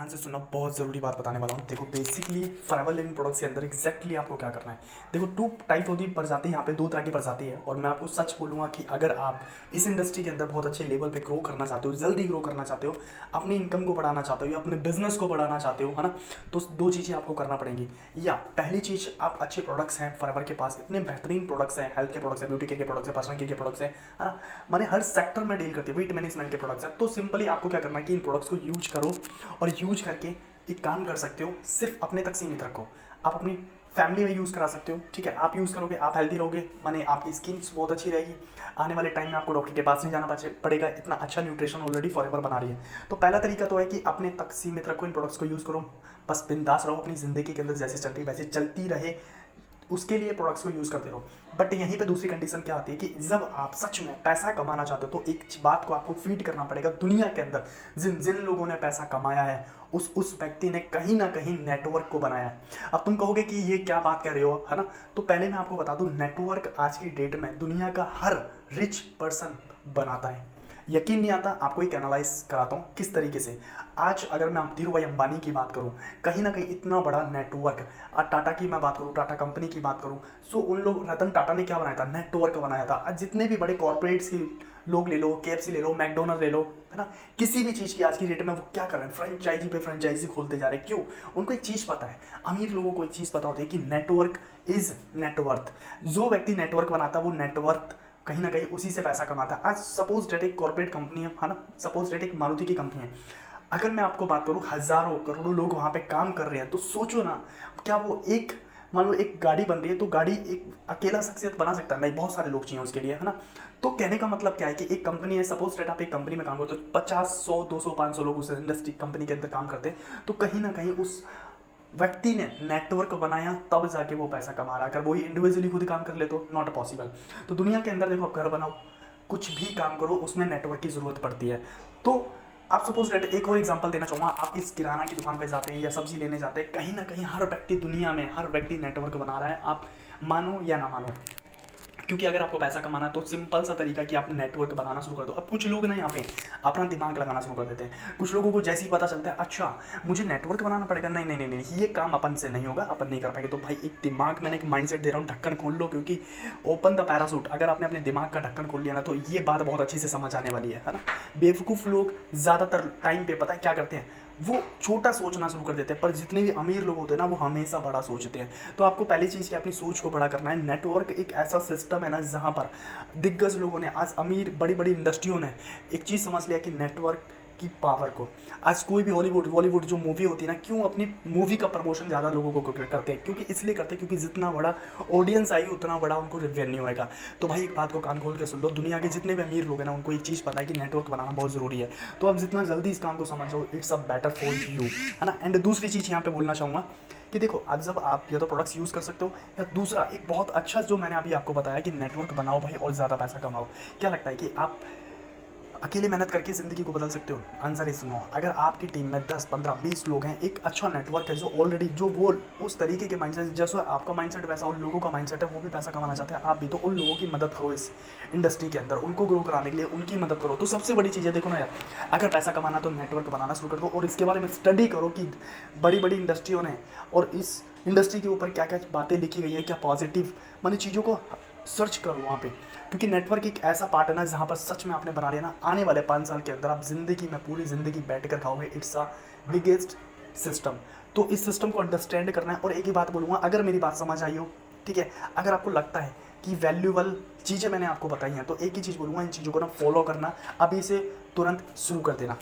ध्यान से सुनना, बहुत ज़रूरी बात बताने वाला हूँ। देखो बेसिकली फॉरएवर लिविंग प्रोडक्ट्स के अंदर एग्जैक्टली आपको क्या करना है। देखो टू टाइप होती है प्रजाति, यहाँ पे दो तरह की प्रजाति है। और मैं आपको सच बोलूँगा कि अगर आप इस इंडस्ट्री के अंदर बहुत अच्छे लेवल पे ग्रो करना चाहते हो, जल्दी ग्रो करना चाहते हो, अपनी इनकम को बढ़ाना चाहते हो या अपने बिजनेस को बढ़ाना चाहते हो, है ना, तो दो चीज़ें आपको करना पड़ेंगी। या पहली चीज़, आप अच्छे प्रोडक्ट्स हैं फॉरएवर के पास, इतने बेहतरीन प्रोडक्ट्स हैं, हेल्थ के प्रोडक्ट्स हैं, ब्यूटी केयर के प्रोडक्ट्स हैं, पर्सनल केयर के प्रोडक्ट्स हैं, है ना, मैंने हर सेक्टर में डील करती है, वेट मैनेजमेंट के प्रोडक्ट्स हैं। तो सिंपली आपको क्या करना है कि इन प्रोडक्ट्स को यूज करो और यूज करके एक काम कर सकते हो, सिर्फ अपने तक सीमित रखो। आप अपनी फैमिली में यूज़ करा सकते हो, ठीक है। आप यूज़ करोगे, आप हेल्दी रहोगे, माने आपकी स्किन बहुत अच्छी रहेगी। आने वाले टाइम में आपको डॉक्टर के पास नहीं जाना पड़ेगा, इतना अच्छा न्यूट्रिशन ऑलरेडी फॉरएवर बना रही है। तो पहला तरीका तो है कि अपने तक सीमित रखो, इन प्रोडक्ट्स को यूज़ करो, बस बिंदास रहो, अपनी ज़िंदगी के अंदर जैसे चल रही वैसे चलती रहे, उसके लिए प्रोडक्ट्स को यूज़ करते रहो। बट यहीं पे दूसरी कंडीशन क्या आती है कि जब आप सच में पैसा कमाना चाहते हो तो एक बात को आपको फीड करना पड़ेगा दुनिया के अंदर। जिन जिन लोगों ने पैसा कमाया है उस व्यक्ति ने कहीं ना कहीं नेटवर्क को बनाया है। अब तुम कहोगे कि ये क्या बात कर रहे हो, है ना, तो पहले मैं आपको बता दूं, नेटवर्क आज की डेट में दुनिया का हर रिच पर्सन बनाता है। यकीन नहीं आता, आपको एक एनालाइज कराता हूँ किस तरीके से। आज अगर मैं धीरू भाई अंबानी की बात करूँ, कहीं ना कहीं इतना बड़ा नेटवर्क, टाटा की मैं बात करूँ, टाटा कंपनी की बात करूँ, सो उन लोग, रतन टाटा ने क्या बनाया था, नेटवर्क बनाया था। आज जितने भी बड़े कॉर्पोरेट्स के लोग ले लो, KFC ले लो, मैकडोनल्ड ले लो, है ना, किसी भी चीज़ की आज की डेट में वो क्या कर रहे हैं, फ्रेंचाइजी पे फ्रेंचाइजी खोलते जा रहे हैं। क्यों? उनको एक चीज़ पता है, अमीर लोगों को एक चीज़ पता होती है कि नेटवर्क इज नेटवर्थ। जो व्यक्ति नेटवर्क बनाता है वो नेटवर्थ कहीं ना कहीं उसी से पैसा कमाता है। आज सपोज डेट एक कॉर्पोरेट कंपनी है ना, सपोज डेट एक मारुति की कंपनी है, अगर मैं आपको बात करूँ हज़ारों करोड़ों लोग वहाँ पे काम कर रहे हैं, तो सोचो ना, क्या वो एक, मान लो एक गाड़ी बन रही है तो गाड़ी एक अकेला शख्सियत बना सकता है? नहीं, बहुत सारे लोग चाहिए उसके लिए, है ना। तो कहने का मतलब क्या है कि एक कंपनी है, सपोज डेट आप एक कंपनी में काम करते हो, 50, 100, 200, 500 लोग उस इंडस्ट्री कंपनी के अंदर काम करते हैं, तो कहीं ना कहीं उस व्यक्ति ने नेटवर्क बनाया, तब जाके वो पैसा कमा रहा है। अगर वो इंडिविजुअली खुद काम कर ले तो नॉट पॉसिबल। तो दुनिया के अंदर देखो, आप घर बनाओ, कुछ भी काम करो, उसमें नेटवर्क की ज़रूरत पड़ती है। तो आप सपोज डेट एक और एग्जांपल देना चाहूँगा, आप इस किराना की दुकान पे जाते हैं या सब्जी लेने जाते हैं, कहीं ना कहीं हर व्यक्ति दुनिया में, हर व्यक्ति नेटवर्क बना रहा है, आप मानो या ना मानो। क्योंकि अगर आपको पैसा कमाना है तो सिंपल सा तरीका कि आप नेटवर्क बनाना शुरू कर दो। अब कुछ लोग ना यहाँ पे अपना दिमाग लगाना शुरू कर देते हैं। कुछ लोगों को जैसे ही पता चलता है अच्छा मुझे नेटवर्क बनाना पड़ेगा, नहीं नहीं नहीं नहीं, ये काम अपन से नहीं होगा, अपन नहीं कर पाएंगे। तो भाई एक दिमाग, मैंने एक माइंडसेट दे रहा हूँ, ढक्कन खोल लो, क्योंकि ओपन द पैरासूट, अगर आपने अपने दिमाग का ढक्कन खोल लिया ना तो ये बात बहुत अच्छी से समझ आने वाली है ना। बेवकूफ़ लोग ज़्यादातर टाइम पे पता है क्या करते हैं, वो छोटा सोचना शुरू कर देते हैं, पर जितने भी अमीर लोग होते हैं ना वो हमेशा बड़ा सोचते हैं। तो आपको पहली चीज़ की अपनी सोच को बड़ा करना है। नेटवर्क एक ऐसा सिस्टम है ना जहाँ पर दिग्गज लोगों ने, आज अमीर बड़ी बड़ी इंडस्ट्रियों ने एक चीज़ समझ लिया कि नेटवर्क की पावर को। आज कोई भी हॉलीवुड बॉलीवुड जो मूवी होती है ना, क्यों अपनी मूवी का प्रमोशन ज़्यादा लोगों को करते हैं? क्योंकि इसलिए करते हैं क्योंकि जितना बड़ा ऑडियंस आएगी उतना बड़ा उनको रेवेन्यू आएगा। तो भाई एक बात को कान खोल के सुन लो, दुनिया के जितने भी अमीर लोग हैं ना उनको एक चीज़ पता है कि नेटवर्क बनाना बहुत ज़रूरी है। तो आप जितना जल्दी इस काम को समझो, it's a better for you, है ना। एंड दूसरी चीज़ यहाँ पे बोलना चाहूँगा कि देखो, आज जब आप या तो प्रोडक्ट्स यूज़ कर सकते हो, या दूसरा एक बहुत अच्छा जो मैंने अभी आपको बताया कि नेटवर्क बनाओ भाई और ज़्यादा पैसा कमाओ। क्या लगता है कि आप अकेले मेहनत करके ज़िंदगी को बदल सकते हो? Answer is no. अगर आपकी टीम में 10, 15, 20 लोग हैं, एक अच्छा नेटवर्क है जो ऑलरेडी, जो वो उस तरीके के माइंडसेट, जैसा आपका माइंडसेट वैसा उन लोगों का माइंडसेट है, वो भी पैसा कमाना चाहते हैं, आप भी, तो उन लोगों की मदद करो इस इंडस्ट्री के अंदर, उनको ग्रो कराने के लिए उनकी मदद करो। तो सबसे बड़ी चीज़ है, देखो ना यार, अगर पैसा कमाना तो नेटवर्क बनाना शुरू कर दो और इसके बारे में स्टडी करो कि बड़ी बड़ी इंडस्ट्रियों ने और इस इंडस्ट्री के ऊपर क्या क्या बातें लिखी गई है, क्या पॉजिटिव मानी चीज़ों को सर्च करो वहाँ पे। क्योंकि नेटवर्क एक ऐसा पार्ट है ना जहाँ पर सच में आपने बना लिया ना, आने वाले 5 साल के अंदर आप ज़िंदगी में पूरी ज़िंदगी बैठ कर खाओगे। It's a biggest system. तो इस सिस्टम को अंडरस्टैंड करना है। और एक ही बात बोलूँगा, अगर मेरी बात समझ आई हो, ठीक है, अगर आपको लगता है कि वैल्यूबल चीज़ें मैंने आपको बताई हैं, तो एक ही चीज़ बोलूँगा, इन चीज़ों को ना फॉलो करना, अभी से तुरंत शुरू कर देना।